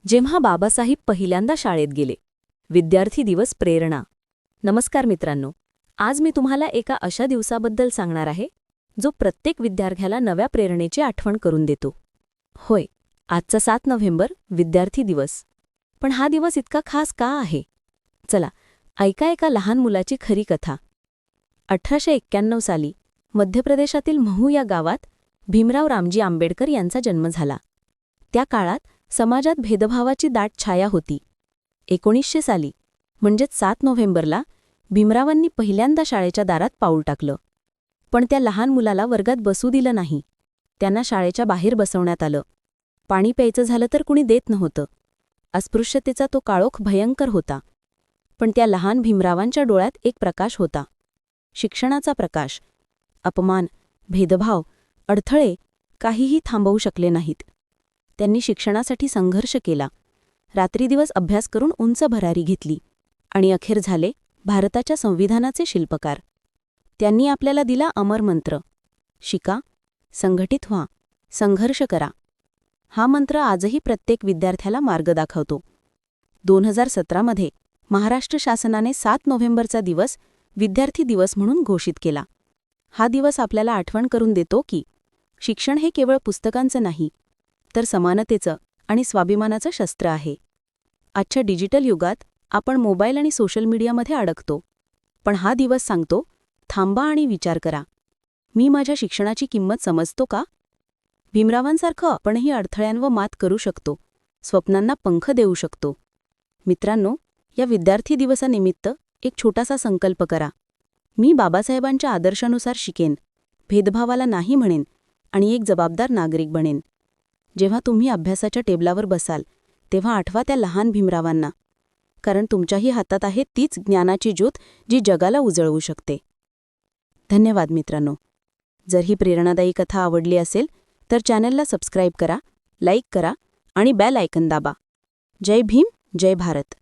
जेव्हा बाबासाहेब पहिल्यांदा शाळेत गेले. विद्यार्थी दिवस प्रेरणा. नमस्कार मित्रांनो, आज मी तुम्हाला एका अशा दिवसाबद्दल सांगणार आहे जो प्रत्येक विद्यार्थ्याला नव्या प्रेरणेची आठवण करून देतो. होय, आजचा 7 नोव्हेंबर विद्यार्थी दिवस. पण हा दिवस इतका खास का आहे? चला ऐका एका लहान मुलाची खरी कथा. 1891 साली मध्य प्रदेशातील महू या गावात भीमराव रामजी आंबेडकर यांचा जन्म झाला. त्या काळात समाजात भेदभावाची दाट छाया होती. 1900 साली म्हणजेच 7 नोव्हेंबरला भीमरावांनी पहिल्यांदा शाळेच्या दारात पाऊल टाकलं. पण त्या लहान मुलाला वर्गात बसू दिलं नाही. त्यांना शाळेच्या बाहेर बसवण्यात आलं. पाणी प्यायचं झालं तर कुणी देत नव्हतं. अस्पृश्यतेचा तो काळोख भयंकर होता. पण त्या लहान भीमरावांच्या डोळ्यात एक प्रकाश होता. शिक्षणाचा प्रकाश. अपमान, भेदभाव, अडथळे काहीही थांबवू शकले नाहीत. त्यांनी शिक्षणासाठी संघर्ष केला. रात्रीदिवस अभ्यास करून उंच भरारी घेतली आणि अखेर झाले भारताच्या संविधानाचे शिल्पकार. त्यांनी आपल्याला दिला अमर मंत्र: शिका, संघटित व्हा, संघर्ष करा. हा मंत्र आजही प्रत्येक विद्यार्थ्याला मार्ग दाखवतो. 2017 मध्ये महाराष्ट्र शासनाने 7 नोव्हेंबरचा दिवस विद्यार्थी दिवस म्हणून घोषित केला. हा दिवस आपल्याला आठवण करून देतो की शिक्षण हे केवळ पुस्तकांचं नाही, तर समानतेचं आणि स्वाभिमानाचं शस्त्र आहे. आजच्या डिजिटल युगात आपण मोबाईल आणि सोशल मीडियामध्ये अडकतो. पण हा दिवस सांगतो, थांबा आणि विचार करा. मी माझ्या शिक्षणाची किंमत समजतो का? भीमरावांसारखं आपणही अडथळ्यांवर मात करू शकतो, स्वप्नांना पंख देऊ शकतो. मित्रांनो, या विद्यार्थी दिवसानिमित्त एक छोटासा संकल्प करा. मी बाबासाहेबांच्या आदर्शानुसार शिकेन, भेदभावाला नाही म्हणेन आणि एक जबाबदार नागरिक बनेन. जेव्हा तुम्ही अभ्यासाच्या टेबलावर बसाल तेव्हा आठवा त्या लहान भीमरावांना, कारण तुमच्याही हातात आहे तीच ज्ञानाची ज्योत जी जगाला उजळवू शकते. धन्यवाद मित्रांनो. जर ही प्रेरणादायी कथा आवडली असेल तर चॅनलला सबस्क्राईब करा, लाईक करा आणि बेल आयकॉन दाबा. जय भीम, जय भारत.